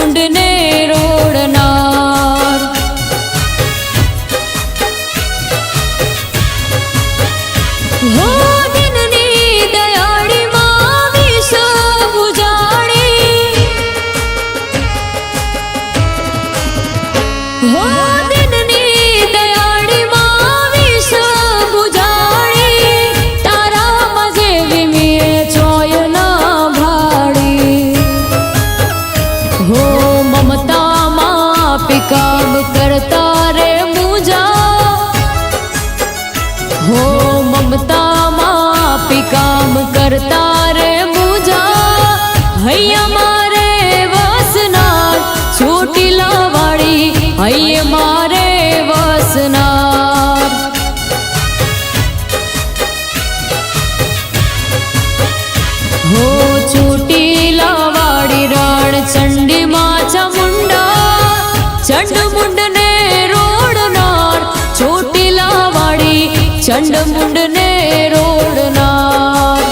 मुंड ने रोड़नार। हो दिननी दयाड़ी मां विष बुझाड़ी, हो दिननी दयाड़ी मां विष बुझाड़ी, तारा मजे विमिए चोयना भाड़ी। हो ममता मां पिकाम करता रे मुझा, हो ममता मां पिकाम करता रे मुझा, हैया मारे वसनार छोटीला वाड़ी, हैया मारे वसनार। हो छोटीला वाड़ी रण चंडी माचा मुंडा, चंड मुंड ने रोड़नार, छोटीला वाड़ी चंड मुंड ने रोड़नार।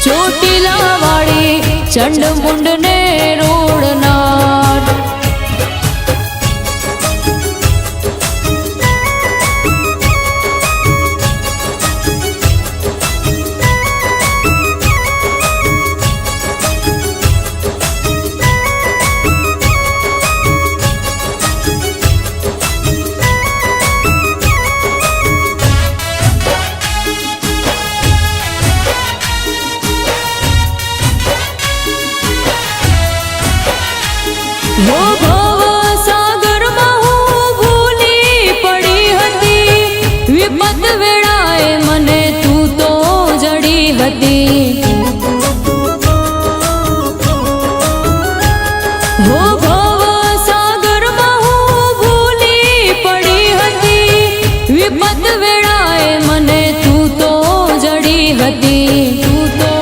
छोटीला वाड़ी चंड मुंड ने रोड़नार। हो भव सागर में हूँ भूली पड़ी हती, विपत वेळाए मने तू तो जड़ी हती। हो भव सागर में हूँ भूली पड़ी हती, विपत वेळाए मने तू तो जड़ी हती। तू तो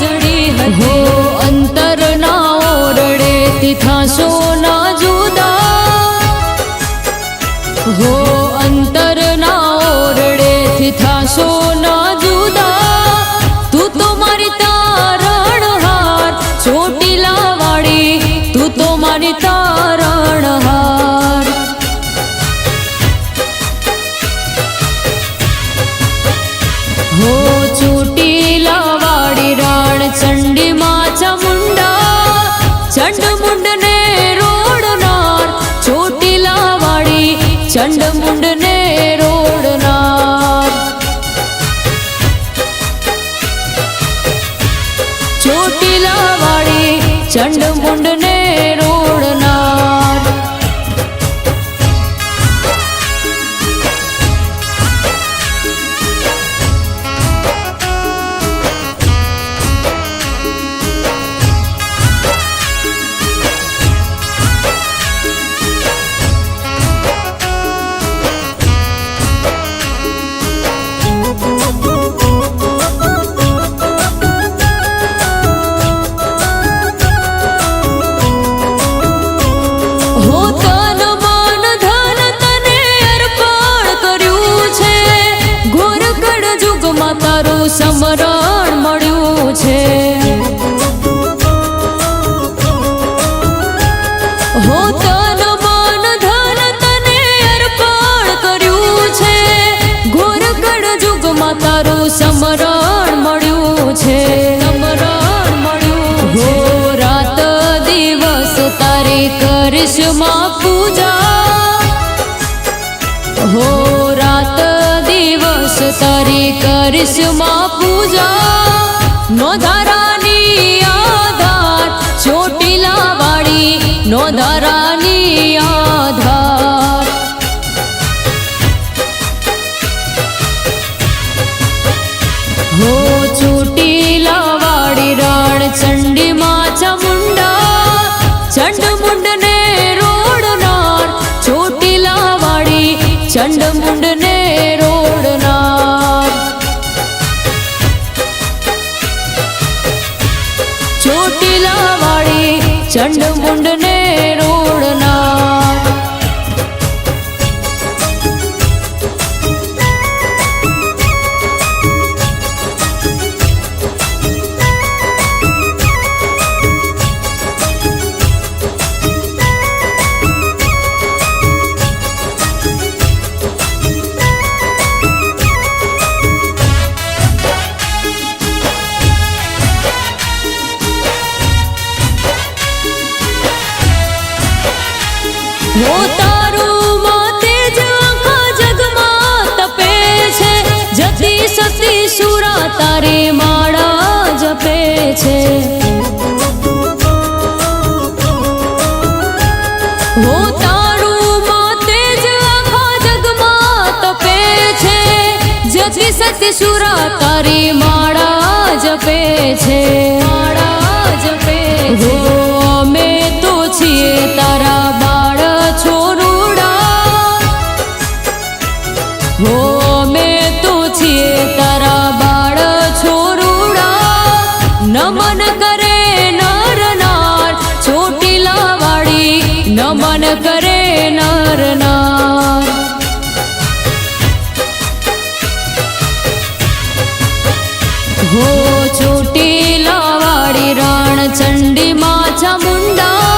जड़ी हती। हो अंतर ना ओरडे तिथा सोना जुदा, हो अंतर ना ओरडे तिथा सोना जुदा, तू तो मारी तारण हार छोटीला वाड़ी, तू तो मारी तारण हार। हो छोटीला वाड़ी रण चंडी माचा मुंडा, चंड मुंड ने रोड़नार, छोटीला वाड़ी चंड मुंड ने रोड़नार। छोटीला वाड़ी चंड मुंड ने रोड़नार। हो तन मन धन तने अर्पण कर्યું છે, ઘોર કળયુગમાં તારું સમરણ મળ્યું છે। हो तन मन धन तने अर्पण કર્યું છે, ઘોર કળયુગમાં તારું સમરણ મળ્યું છે। સમરણ મળ્યું। હો રાત દિવસ તારી કરીશ માં પૂજા, हो रात दिवस तारी કરીશ માં પૂજા, નો ધારાની આધાર ચોટીલા વાળી, નો ધારાની આધાર। हो ચોટીલા વાળી રણ ચંડી માચા મુંડા, ચંડ મુંડ ને રોડનાર, ચોટીલા વાળી ચંડ મુંડ ને રોડનાર। ચોટીલા વાળી ચંડ મુંડ ને રોડનાર। તારી માળા જપે છે, માળા જપે છે. અમે તો છીએ તારા બાળ છોરુડા, હો અમે તો છીએ તારા બાળ છોરુડા. નમન કરે નર નાર ચોટીલા વાળી, નમન કરે નર નાર. હો ચોટીલા વાળી રણ ચંડી માં ચામુંડા,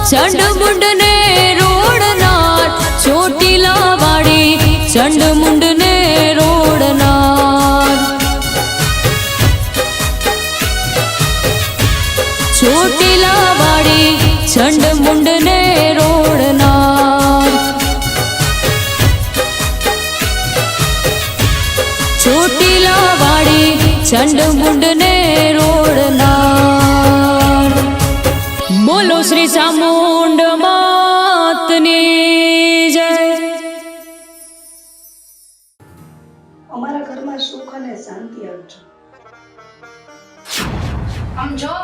ચંડ મુંડ ને રોડનાર. ચોટીલા વાળી ચંડ મુંડ ને રોડનાર. ચોટીલા વાળી ચંડ મુંડ ને રોડનાર. ચોટીલા વાળી ચંડ મુંડ ને રોડનાર. બોલો શ્રી ચામુંડ માતની જય. અમારા ઘરમાં સુખ અને શાંતિ આપજો. સમજો,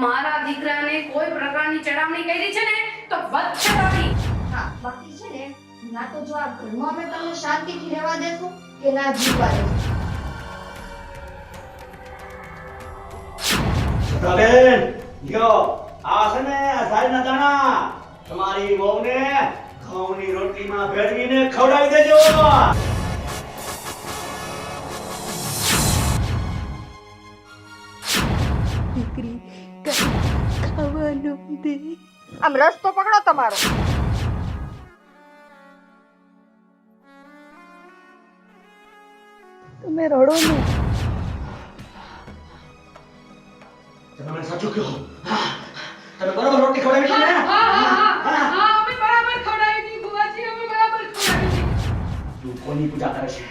મારા દીકરાને કોઈ પ્રકારની ચડાવણી કરી છે ને તો વચ્ચે હા, બાકી છે ને ના તો જો આ ઘરમાં અમે તમને શાંતિથી રહેવા દેશું કે ના જીવવા દેશું. બેન લ્યો આ છે ને સાઈના દાણા તમારી વહુને ઘઉંની રોટલીમાં ભેળવીને ખવડાવી દેજો. આમ રસ્તો પકડો તમારો. તમે રડો ને. તમે સાચું કહો. તમે બરાબર રોટલી ખવડાવી છે ને? અમે બરાબર ખવડાવી દી બુવાજી, અમે બરાબર ખવડાવી દી. તું કોની પૂજા કરે છે?